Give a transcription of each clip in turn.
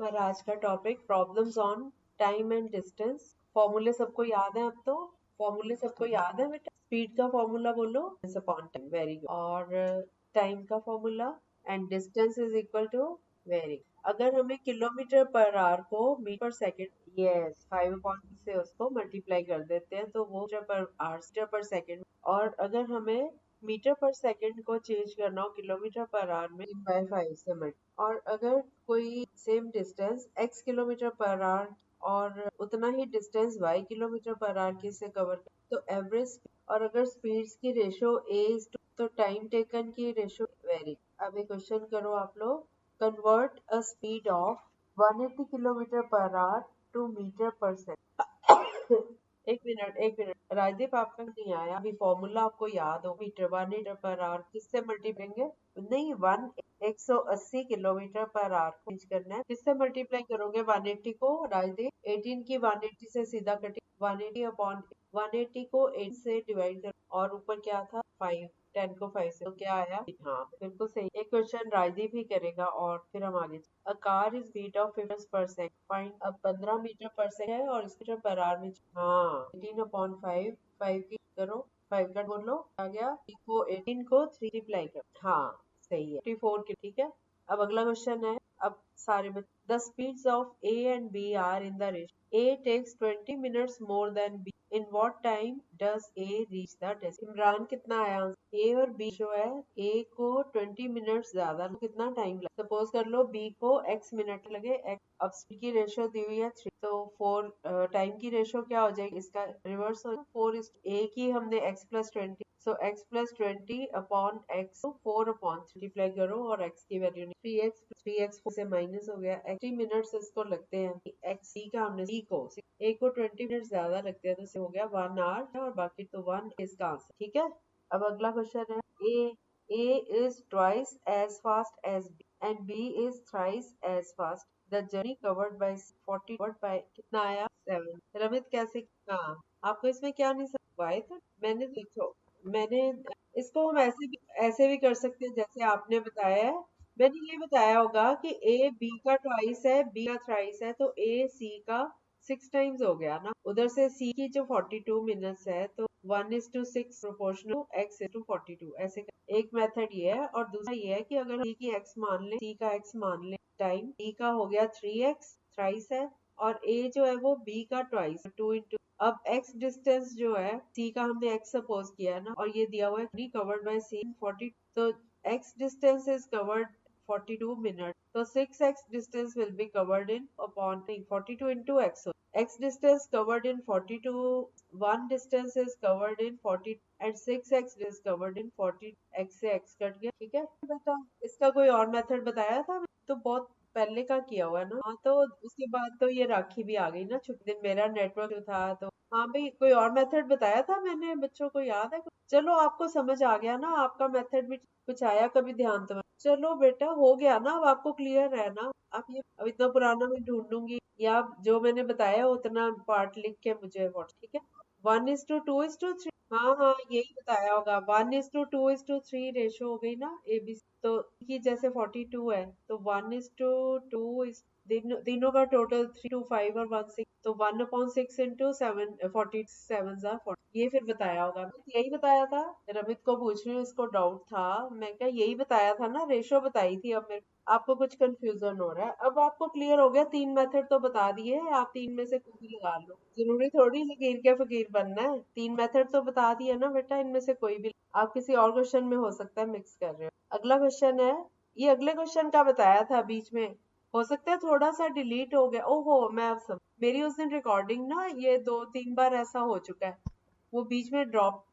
पर आज का topic problems on time and distance. फॉर्मूले सबको याद है? अब तो फॉर्मूले सबको याद है बेटा। स्पीड का फॉर्मूला बोलो, अपॉन टाइम, वेरी गुड। और टाइम का formula and distance is equal to, very. अगर हमें किलोमीटर पर आवर को मीटर पर सेकंड, यस 5 से उसको मल्टीप्लाई कर देते हैं तो वो metre per our, metre per second. और अगर हमें मीटर पर सेकंड को चेंज करना हो किलोमीटर पर आवर में, 5 से मल्टी। और अगर कोई same distance x kilometre per hour और उतना ही distance y kilometre per hour की से कवर कर, तो एवरेज। और अगर स्पीड्स की रेशो a is to, तो टाइम टेकन की रेशो वेरी। अब एक क्वेश्चन करो आप लोग। Convert a speed of 180 kilometre per hour to metre per second. एक मिनट राजदीप, आपका नहीं आया अभी। फॉर्मूला आपको याद हो, मीटर 1 मीटर पर आवर किससे मल्टीप्लाई करेंगे? नहीं, 180 किलोमीटर पर आवर को चेंज करना है, किससे मल्टीप्लाई करोगे? 180 को राजदीप 18 की 180 से सीधा कटी, 180 अपॉन 180 को 8 से डिवाइड कर, और ऊपर क्या था? 5, 10 को 5 से, तो क्या आया? हाँ बिल्कुल सही। एक क्वेश्चन राजदीप ही करेगा और फिर हम आगे। A car is speed of 50 पर सेकंड, फाइंड। अब 15 मीटर पर सेकंड है और मीटर पर आवर में, हाँ 18 अपॉन 5, 5 की करो, 5 का बोलो आ गया। को 18 को 3 रिप्लाई कर, हाँ सही है, 54 की, ठीक है। अब अगला क्वेश्चन है। अब सारे the speeds of A and B are in the ratio, A takes 20 minutes more than B, in what time does A reach the destination? Imran कितना आया? ए और बी जो है, ए को 20 मिनट्स ज्यादा, कितना टाइम लगा? सपोज कर लो बी को x मिनट लगे, अब स्पीड की रेशियो दी हुई है 3, तो 4 टाइम की रेशियो क्या हो जाएगी? इसका रिवर्स हो जाएगा। 4 इज ए की हमने x प्लस 20, सो x plus 20 upon x, 4 upon multiply करो और x की वैल्यू 3x से माइनस हो गया। 80 मिनट्स इसको लगते हैं, x सी का हमने सी को ए को 20 मिनट ज्यादा लगते हैं, तो हो गया 1 आवर और बाकी तो 1 इसका आंसर, ठीक है। अब अगला क्वेश्चन है। A is twice as fast as B and B is thrice as fast. The journey covered by 40 covered by कितना आया? 7। रमित कैसे? हाँ, आपको इसमें क्या नहीं समझ आए थे? मैंने देखो, मैंने इसको हम ऐसे भी कर सकते हैं जैसे आपने बताया है। मैंने ये बताया होगा कि A B का ट्वाइस है, B का थ्राइस है, तो A C का 6 टाइम्स हो गया ना। उधर से C की जो 42 मिनट्स है, तो 1:6 प्रोपोर्शनल टू x टू 42, ऐसे एक मेथड ये है। और दूसरा ये है कि अगर C की x मान लें, C का x मान लें, टाइम D का हो गया 3x, थ्राइस है, और A जो है वो B का ट्वाइस, 2 इंटू। अब x डिस्टेंस जो है, C का हमने x सपोज किया है ना, और ये दिया हुआ है कवर्ड बाय C 40, तो x distance is covered 42 minute, तो 6x distance will be covered in upon 42 into x. So x distance covered in 42, one distance is covered in 40 and 6x is covered in 40, x से x cut गया, ठीक है बेटा। इसका कोई और method बताया था? तो बहुत पहले का किया हुआ है ना। हाँ, तो उसके बाद तो ये राखी भी आ गई ना, छुट्टी दिन मेरा नेटवर्क जो था, तो हाँ भाई कोई और मेथड बताया था मैंने, बच्चों को याद है? चलो आपको समझ आ गया ना, आपका मेथड भी कुछ आया कभी ध्यान तो। चलो बेटा हो गया ना, अब आपको क्लियर है ना? आप ये, अब इतना पुराना मैं ढूंढूंगी, या आप जो मैंने बताया उतना पार्ट लिख के मुझे व्हाट्स, ठीक है। 1:2:3, हाँ हाँ यही बताया होगा। 1:2:3 रेशो हो गई ना ए बी, तो की जैसे 42 है, तो 1:2 इस तीनों का टोटल 3, 2, 5 और 1, 6, तो 1/6 इंटू 7, 47 ये फिर बताया होगा। यही बताया था, रमित को पूछ रही हूँ, इसको डाउट था। मैं क्या यही बताया था ना, रेशो बताई थी। अब मेरे आपको कुछ कंफ्यूजन हो रहा है? अब आपको क्लियर हो गया? 3 मेथड तो बता दिए, आप 3 में से कोई भी लगा लो, जरूरी थोड़ी लकीर के फकीर बनना है। 3 मेथड तो बता दिए ना बेटा, इनमें से कोई भी। आप किसी और क्वेश्चन में हो सकता है मिक्स कर रहे हो। अगला क्वेश्चन है, ये अगले क्वेश्चन का बताया था बीच में, हो सकता है थोड़ा सा डिलीट हो गया। ओहो, मैं अब समझ, मेरी उस दिन रिकॉर्डिंग ना ये 2-3 बार ऐसा हो चुका है, वो बीच में ड्रॉप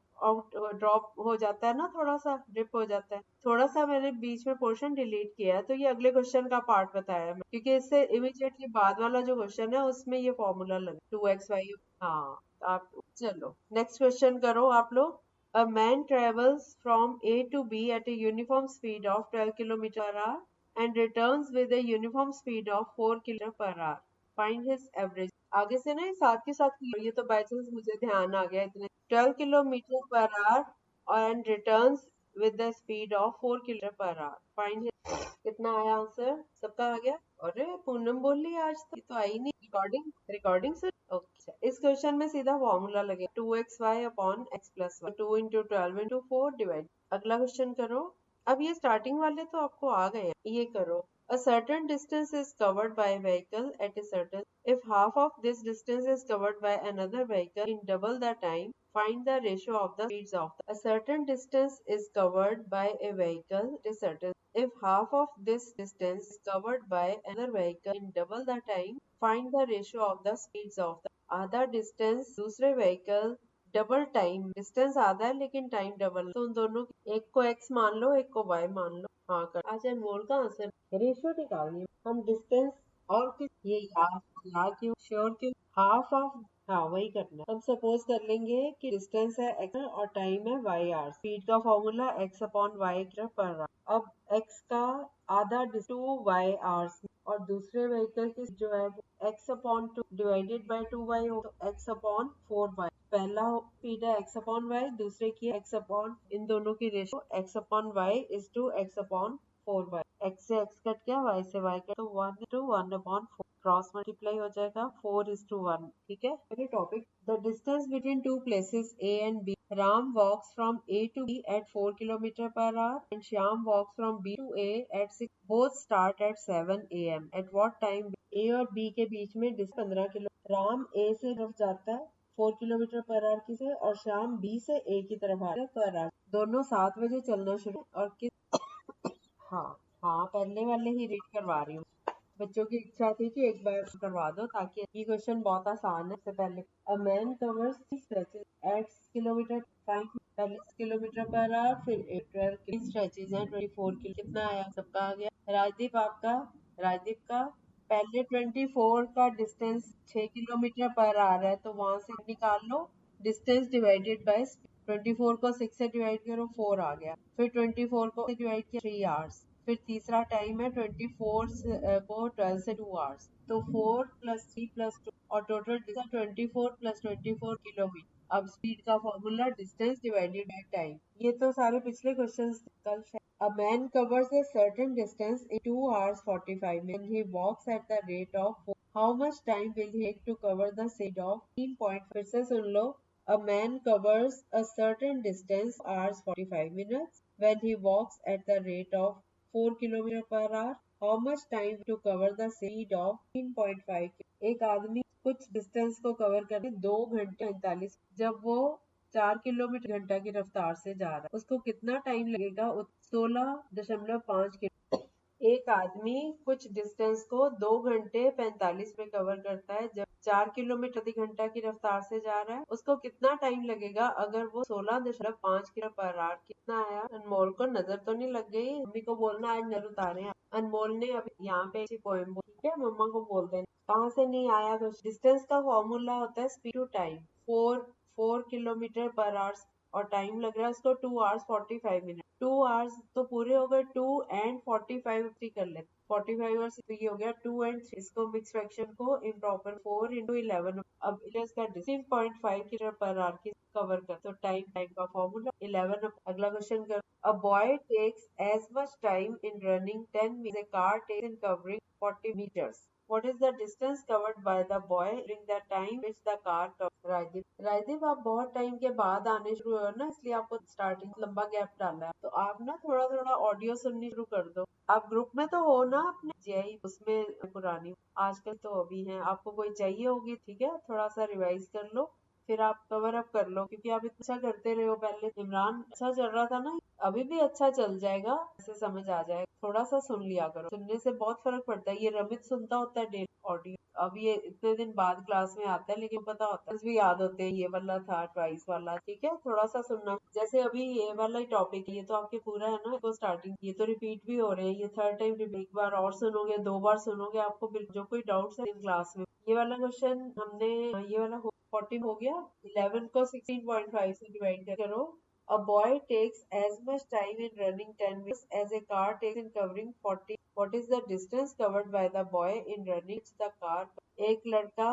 हो जाता है ना, थोड़ा सा ड्रिप हो जाता है, थोड़ा सा मैंने बीच में पोर्शन डिलीट किया है, तो ये अगले क्वेश्चन का पार्ट बताया है क्योंकि इससे इमीडिएटली बाद वाला जो क्वेश्चन है उसमें ये फॉर्मूला लगा 2xy। हाँ, आप चलो नेक्स्ट क्वेश्चन करो आप लोग। A man travels from A to B at a uniform speed of 12 kilometer per hour and returns with a uniform speed of 4 kilometer per hour. Find his average. आगे से ना ये साथ के साथ, ये तो बाई चांस मुझे ध्यान आ गया इतने। 12 kilometre per hour and returns with the speed of 4 kilometre per our. Find his, कितना आया आंसर? सबका आ गया? अरे पूनम बोल रही है आज तो, ये तो आई नहीं रिकॉर्डिंग रिकॉर्डिंग से। ओके, इस क्वेश्चन में सीधा फॉर्मूला लगे 2xy upon x plus 2 into 12 into 4 divide. अगला क्वेश्चन करो। अब ये स्टार्टिंग वाले तो आपको आ गए हैं, ये करो। A certain distance is covered by a vehicle at a certain. If half of this distance is covered by another vehicle in double the time, find the ratio of the speeds of the. A certain distance is covered by a vehicle at a certain. If half of this distance is covered by another vehicle in double the time, find the ratio of the speeds of the. आधा distance दूसरे vehicle double time, distance आधा है लेकिन time double, तो उन दोनों एक को x मान लो एक को y मान लो। हाँ कर। आज अनमोल का आंसर रेशियो निकालनी है। हम डिस्टेंस और किस ये या क्यों श्योर क्यों हाफ ऑफ, हाँ वही करना है। हम सपोज कर लेंगे कि डिस्टेंस है x और टाइम है y आवर। स्पीड का formula x upon Y per hour. अब x का आधा 2y आवर्स और दूसरे व्हीकल की जो है x upon 2 divided by 2y हो, तो x अपॉन 4y। पहला स्पीड है x अपॉन y, दूसरे की x अपॉन, इन दोनों की ratio x upon y is to x upon 4y। x से x कट गया, y से y कट, तो 1/1 क्रॉस मल्टीप्लाई हो जाएगा 4:1। ठीक है, अगले topic. The distance between two places A and B. Ram walks from A to B at 4 km per hour and Shyam walks from B to A at 6. Both start at 7 a.m. At what time? A और B के बीच में 15 kilo. Ram A से तरफ जाता है 4 kilometre per hour की से, और शाम B से A की तरफ आ रहा है पर आवर। दोनों 7 बजे चलना शुरू और किस, हाँ हाँ पहले वाले ही रीड करवा रही हूँ। बच्चों की इच्छा थी कि एक बार करवा दो, ताकि ये क्वेश्चन बहुत आसान है। इससे पहले a man covers stretches at kilometre 5, पहले किलोमीटर पर आवर, फिर 12 स्ट्रेचेज हैं 24 की। कितना आया सबका आ गया। राजदीप आपका, राजदीप का पहले 24 का डिस्टेंस 6 किलोमीटर पर आ रहा है, तो वहां से निकाल लो डिस्टेंस डिवाइडेड बाय 24 को 6 से डिवाइड करो 4 आ गया, फिर 24 को डिवाइड किया 3 आवर्स, फिर तीसरा टाइम है 24 को 12 से 2 आवर्स, तो 4 प्लस 3 प्लस 2 और टोटल 24 प्लस 24 किलोमीटर। अब स्पीड का formula distance divided by time. ये तो सारे पिछले क्वेश्चंस कल। A man covers a certain distance in 2 hours 45 minutes. He walks at the rate of 4. How much time will he take to cover the speed of 15. फिर से सुन लो। A man covers a certain distance hours 45 minutes when he walks at the rate of 4 km per hour. How much time to cover the speed of 15.5? एक आदमी कुछ distance को cover करने 2 घंटे 45, जब वो 4 किलोमीटर घंटा की रफ्तार से जा रहा है, उसको कितना टाइम लगेगा? 16.5 एक आदमी कुछ डिस्टेंस को 2 घंटे 45 में कवर करता है, जब 4 किलोमीटर प्रति घंटा की रफ्तार से जा रहा है, उसको कितना टाइम लगेगा अगर वो 16.5 किलो पर आवर। कितना आया? अनमोल को नजर तो नहीं लग गई? मम्मी को बोलना आज नजर उतारे हैं। अनमोल ने अभी यहाँ पे पोएम बोली, ठीक है, मम्मा को बोल देना। कहाँ से नहीं आया? तो डिस्टेंस का फॉर्मूला होता है speed to time. 4 kilometre per hour और टाइम लग रहा है उसको 2 आवर्स 45 मिनट। 2 आवर्स तो पूरे हो गए, 2 एंड 45 कर लेते। 45 और 6 हो गया 2 एंड 3। इसको मिक्स फ्रैक्शन को इम्प्रॉपर 4 into 11। अब इसका 16.5 किलोमीटर पर आवर की कवर कर, तो टाइम टाइम का फॉर्मूला 11। अगला क्वेश्चन कर। A boy takes as much time in running 10 meters as a car takes in covering 40 meters. What is the distance covered by the boy during the time which the car covered? Rajdeep, Rajdeep आप बहुत time के बाद आने शुरू हुए हो ना, इसलिए आपको स्टार्टिंग लंबा गैप डाला है, तो आप ना थोड़ा थोड़ा ऑडियो सुननी शुरू कर दो। आप ग्रुप में तो हो ना अपने जेई उसमें पुरानी, आजकल तो अभी हैं, आपको कोई चाहिए होगी, ठीक है, थोड़ा सा रिवाइज कर लो, फिर आप कवर अप कर लो, क्योंकि आप इतना अच्छा करते रहे हो पहले। इमरान अच्छा चल रहा था ना, अभी भी अच्छा चल जाएगा, ऐसे समझ आ जाएगा। थोड़ा सा सुन लिया करो, सुनने से बहुत फर्क पड़ता है। ये रमित सुनता होता है डेली ऑडियो, अब ये इतने दिन बाद क्लास में आता है, लेकिन पता होता है भी याद होते हैं, ये वाला था ट्वाइस वाला, ठीक है, थोड़ा सा सुनना। जैसे अभी ये वाला ही टॉपिक है, ये तो आपके पूरा है ना, तो स्टार्टिंग ये तो रिपीट भी हो रहे हैं, ये थर्ड टाइम रिपीट। एक बार और सुनोगे, 2 बार सुनोगे, आपको जो कोई डाउट्स है क्लास में। ये वाला क्वेश्चन हमने, ये वाला 40 हो गया। 11 को 16.5 से डिवाइड करो। A boy takes as much time in running 10 meters as a car takes in covering 40. What is the distance covered by the boy in running the car? एक लड़का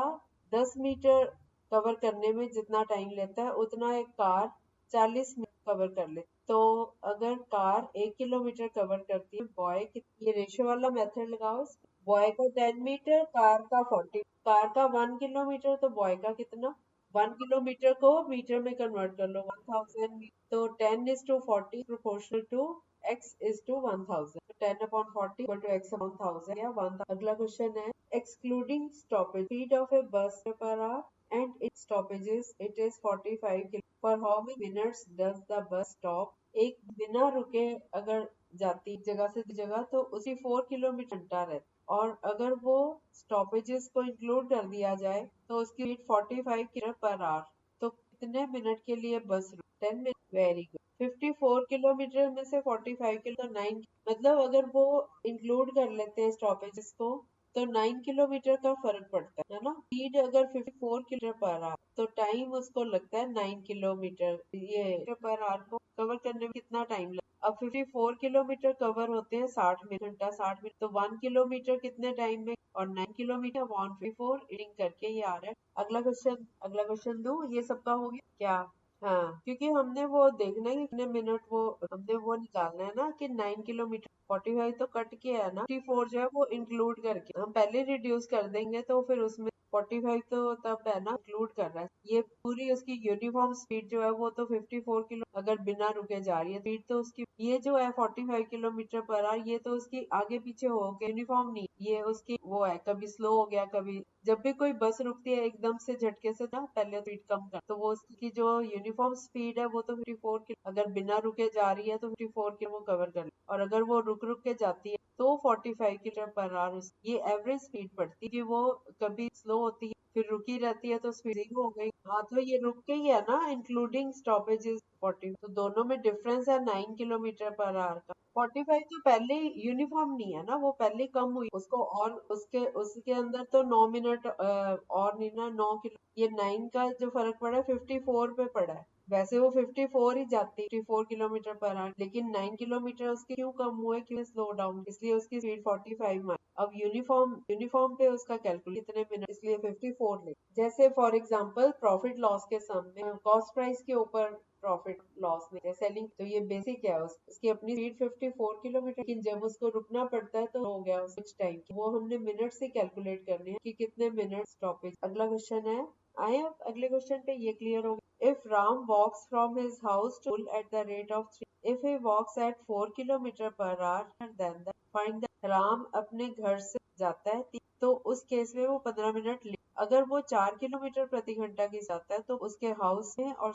10 मीटर कवर करने में जितना टाइम लेता है, उतना एक कार 40 मिनट कवर कर ले। तो अगर कार 1 किलोमीटर कवर करती है, बॉय ये रेशियो वाला मेथड लगाओ। बॉय का 10 मीटर, कार का 40, कार का 1 किलोमीटर, तो बॉय का कितना, 1 किलोमीटर को मीटर में कन्वर्ट कर लो, 1000 तो 10:40 proportional to x is to 1000, 10/40 equal to x upon 1000 या 1000। अगला क्वेश्चन है excluding stoppage speed of a bus per hour and it stoppages it is 45 kilo for how many minutes does the bus stop. एक बिना रुके अगर जाती एक जगह से दूसरी जगह तो उसी 4 किलोमीटर घंटा रहता, और अगर वो स्टॉपेजेस को इंक्लूड कर दिया जाए तो उसकी स्पीड 45 किलोमीटर पर आवर, तो कितने मिनट के लिए बस 10 मिनट। Very good. 54 किलोमीटर में से 45 किलो तो 9, मतलब अगर वो इंक्लूड कर लेते हैं स्टॉपेजेस को तो 9 किलोमीटर का फर्क पड़ता है ना। स्पीड अगर 54 किलोमीटर पर आवर तो टाइम उसको लगता है 9 किलोमीटर, ये पर आवर को कवर करने में कितना टाइम लगता है। अब 54 किलोमीटर कवर होते हैं 60 मिनट, घंटा 60 मिनट, तो 1 किलोमीटर कितने टाइम में, और 9 किलोमीटर 154 रीडिंग करके ये आ रहा है। अगला क्वेश्चन दो, ये सबका हो गया क्या। हाँ, क्योंकि हमने वो देखना है कि कितने मिनट, वो हमने वो निकालना है ना कि 9 किलोमीटर 45 तो कट के है ना, 54 जो है वो इंक्लूड करके हम पहले रिड्यूस कर देंगे, तो फिर उसमें 45 तो तब है ना इंक्लूड कर रहा है। ये पूरी उसकी यूनिफॉर्म स्पीड जो है वो तो 54 किलो अगर बिना रुके जा रही है स्पीड, तो उसकी ये जो है 45 किलोमीटर पर आवर, ये तो उसकी आगे पीछे हो गया, यूनिफॉर्म नहीं, ये उसकी वो है, कभी स्लो हो गया, कभी जब भी कोई बस रुकती है एकदम से झटके से ना पहले स्पीड कम कर, तो वो उसकी जो यूनिफॉर्म स्पीड है वो तो 54 की, अगर बिना रुके जा रही है तो 54 की वो कवर कर ले, और अगर वो रुक रुक के जाती है तो 45 किलोमीटर पर आवर ये एवरेज स्पीड पड़ती है, कि वो कभी स्लो होती है फिर रुकी रहती है तो स्पीड हो गई। हाँ, तो ये रुक के ही है ना इंक्लूडिंग स्टॉपेजेस 40, तो दोनों में डिफरेंस है 9 किलोमीटर पर आवर का। 45 तो पहले ही यूनिफॉर्म नहीं है ना, वो पहले ही कम हुई उसको, और उसके उसके अंदर तो 9 मिनट और नहीं ना, 9 किलो, ये 9 का जो फर्क पड़ा है 54 पे पड़ा है। वैसे वो 54 ही जाती, 54 किलोमीटर पर आवर, लेकिन 9 किलोमीटर उसके क्यों कम हुए, क्यों स्लो डाउन, इसलिए उसकी स्पीड 45 मानी। अब यूनिफॉर्म पे उसका कैलकुलेट कितने मिनट, इसलिए 54 ले। जैसे फॉर एग्जांपल प्रॉफिट लॉस के सम में कॉस्ट प्राइस के ऊपर प्रॉफिट लॉस में सेलिंग, तो ये बेसिक है उसकी अपनी स्पीड 54 किलोमीटर, लेकिन जब उसको रुकना पड़ता है तो हो गया कुछ टाइम, वो हमने मिनट से कैलकुलेट करने हैं कि कितने मिनट स्टॉपेज। अगला क्वेश्चन है, आए अब अगले क्वेश्चन पे, ये क्लियर हो गया। If Ram walks from his house to at the rate of 3, if he walks at 4 kilometre per hour then the find the. Ram अपने घर से जाता है तो उस केस में वो 15 मिनट ले, अगर वो 4 किलोमीटर प्रति घंटा की जाता है तो उसके हाउस में और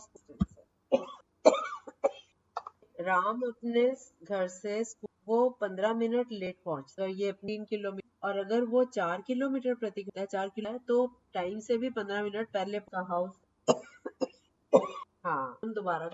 राम अपने घर से वो 15 मिनट लेट पहुंच, तो ये 3 किलोमीटर, और अगर वो 4 किलोमीटर प्रति घंटा 4 किलो है तो टाइम से भी 15 मिनट पहले का हाउस। हाँ, हम दोबारा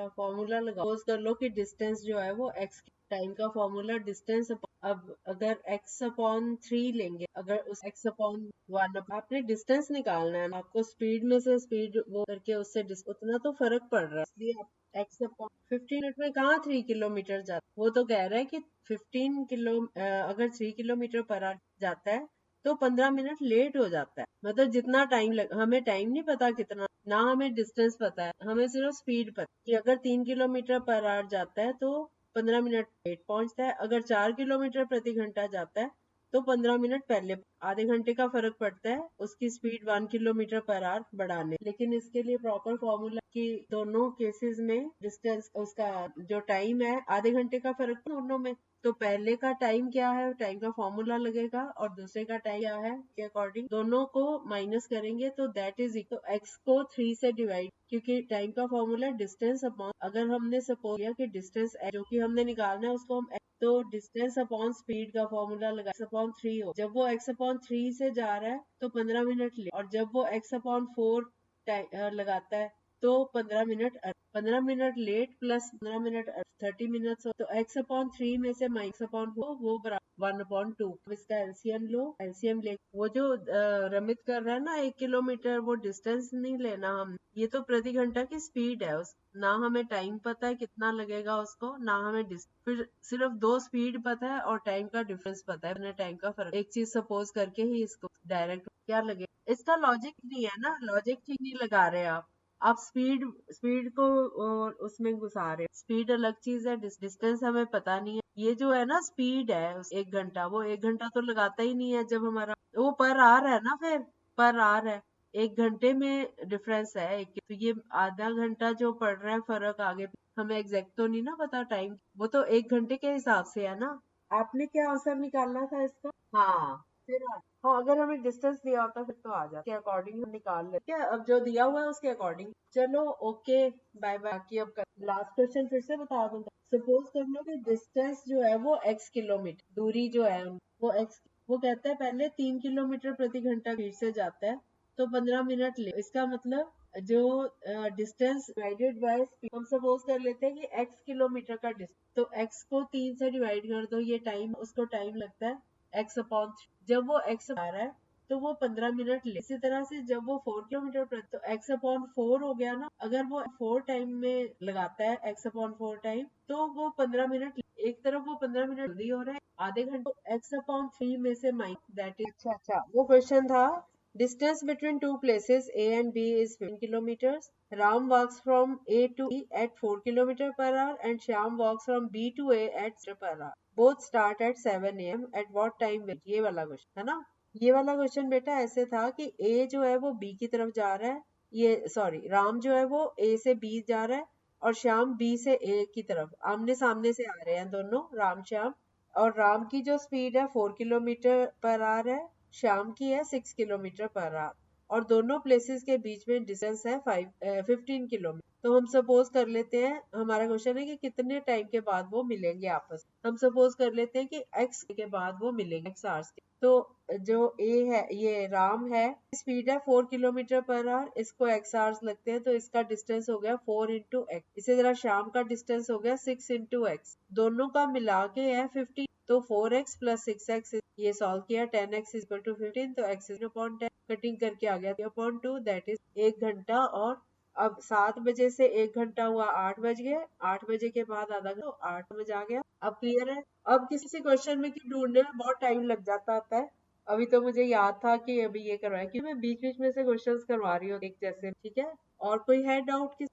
फॉर्मूला लगाओ, सपोज कर लो कि डिस्टेंस जो है वो x, टाइम का फॉर्मूला डिस्टेंस, अब अगर x अपॉन 3 लेंगे, अगर उस x अपॉन 1, आपने डिस्टेंस निकालना है, आपको स्पीड में से स्पीड वो करके उससे उतना तो फर्क पड़ रहा है, इसलिए आप x अपॉन 15 मिनट में कहाँ 3 किलोमीटर जाता, वो तो कह रहा है कि 15 किलो अगर 3 किलोमीटर पर आवर जाता है तो 15 मिनट लेट हो जाता है, मतलब जितना टाइम हमें टाइम नहीं पता कितना, ना हमें डिस्टेंस पता है, हमें सिर्फ स्पीड पता है कि अगर 3 किलोमीटर पर आवर जाता है तो 15 मिनट लेट पहुंचता है, अगर 4 किलोमीटर प्रति घंटा जाता है तो 15 मिनट पहले, आधे घंटे का फर्क पड़ता है उसकी स्पीड 1 किलोमीटर पर आवर बढ़ाने। लेकिन इसके लिए प्रॉपर फॉर्मूला कि दोनों केसेस में डिस्टेंस उसका जो टाइम है आधे घंटे का फर्क दोनों में, तो पहले का टाइम क्या है, टाइम का फॉर्मूला लगेगा, और दूसरे का टाइम क्या है के अकॉर्डिंग दोनों को माइनस करेंगे तो दैट इज इक्वल x को 3 से डिवाइड, क्योंकि टाइम का फॉर्मूला डिस्टेंस अपॉन, अगर हमने सपोज किया कि डिस्टेंस जो कि हमने निकालना है उसको हम तो डिस्टेंस अपॉन स्पीड का फॉर्मूला लगा x अपॉन 3 हो, जब वो x अपॉन 3 से जा रहा है तो 15 मिनट ले, और जब वो x अपॉन 4 लगाता है तो 15 minute late plus 15 minute 30 minute, तो x अपॉन 3 में से माइनस अपॉन वो बराबर 1/2। इसका एलसीएम लो, एलसीएम ले, वो जो रमित कर रहा है ना 1 किलोमीटर, वो डिस्टेंस नहीं लेना हम, ये तो प्रति घंटा की स्पीड है ना हमें टाइम पता है कितना लगेगा उसको, ना हमें फिर सिर्फ दो स्पीड पता है और टाइम का डिफरेंस पता है, टाइम का फर्क, एक चीज सपोज करके ही इसको डायरेक्ट क्या लगे, इसका लॉजिक नहीं है ना, लॉजिक ठीक नहीं लगा रहे आप, आप स्पीड स्पीड को उसमें घुसा रहे हो। स्पीड अलग चीज है, डिस्टेंस हमें पता नहीं है। ये जो है ना स्पीड है 1 घंटा, वो 1 घंटा तो लगाता ही नहीं है जब हमारा वो पर आवर है ना, फिर पर आवर है। 1 घंटे में डिफरेंस है तो ये आधा घंटा जो पड़ रहा है फर्क आगे हमें एग्जैक्ट तो नहीं ना पता टाइम, वो तो 1 घंटे के हिसाब से है ना। आपने क्या आंसर निकालना था इसका? हाँ, फिर हाँ, अगर हमें डिस्टेंस दिया होता फिर तो आ जाता, के अकॉर्डिंग हम निकाल लेते हैं। अब जो दिया हुआ है उसके अकॉर्डिंग चलो। Okay, bye bye. की अब लास्ट क्वेश्चन फिर से बता दूंगा। सपोज कर लो कि डिस्टेंस जो है वो x किलोमीटर, दूरी जो है वो x, वो कहता है पहले 3 किलोमीटर प्रति घंटा स्पीड से जाता है तो 15 मिनट ले। इसका मतलब जो डिस्टेंस डिवाइडेड बाय स्पीड, हम सपोज कर लेते हैं कि x किलोमीटर का डिस्टेंस, तो x को 3 से डिवाइड कर दो, ये टाइम, उसको टाइम लगता है x/3। जब वो x आ रहा है तो वो 15 मिनट ले। इसी तरह से जब वो 4 किलोमीटर प्रति, तो x/4 हो गया ना। अगर वो 4 टाइम में लगाता है x/4 टाइम तो वो 15 मिनट, एक तरफ वो 15 मिनट जल्दी हो रहा है, आधे घंटे x/3 में से माइनस दैट इज। अच्छा, वो क्वेश्चन था distance between two places A and B is 15 kilometers. Ram walks from A to B at 4 kilometer per hour and Shyam walks from B to A at 6 per hour. Both start at 7 a.m. At what time will, ये वाला question है ना। ये वाला question बेटा ऐसे था कि A जो है वो B की तरफ जा रहा है, ये सॉरी राम जो है वो A से B जा रहा है और श्याम B से A की तरफ आमने सामने से आ रहे हैं दोनों, राम श्याम। और राम की जो स्पीड है 4 किलोमीटर पर आवर है, शाम की है 6 किलोमीटर पर आवर, और दोनों प्लेसेस के बीच में डिस्टेंस है 15 किलोमीटर। तो हम सपोज कर लेते हैं, हमारा क्वेश्चन है कि कितने टाइम के बाद वो मिलेंगे आपस में। हम सपोज कर लेते हैं कि x के बाद वो मिलेंगे, x आवर्स के। तो जो a है, ये राम है, स्पीड है 4 किलोमीटर पर आवर, इसको x आवर्स लगते हैं तो इसका डिस्टेंस हो गया 4 × x। इसी तरह शाम का डिस्टेंस हो गया 6 × x, दोनों का मिला के है 15। तो 4x + 6x, ये सॉल्व किया, 10x = 15, तो x is 10, कटिंग करके आ गया 3/2, दैट इज 1 घंटा। और अब 7 बजे से 1 घंटा हुआ 8 बज गए, 8 बजे के बाद आधा घंटा, तो 8 बज आ गया। अब क्लियर है। अब किसी क्वेश्चन में की ढूंढने में बहुत टाइम लग जाता होता है। अभी तो मुझे याद था कि अभी ये करवाया, कि मैं बीच बीच में से क्वेश्चंस करवा रही हूँ एक जैसे, ठीक है। और कोई है डाउट?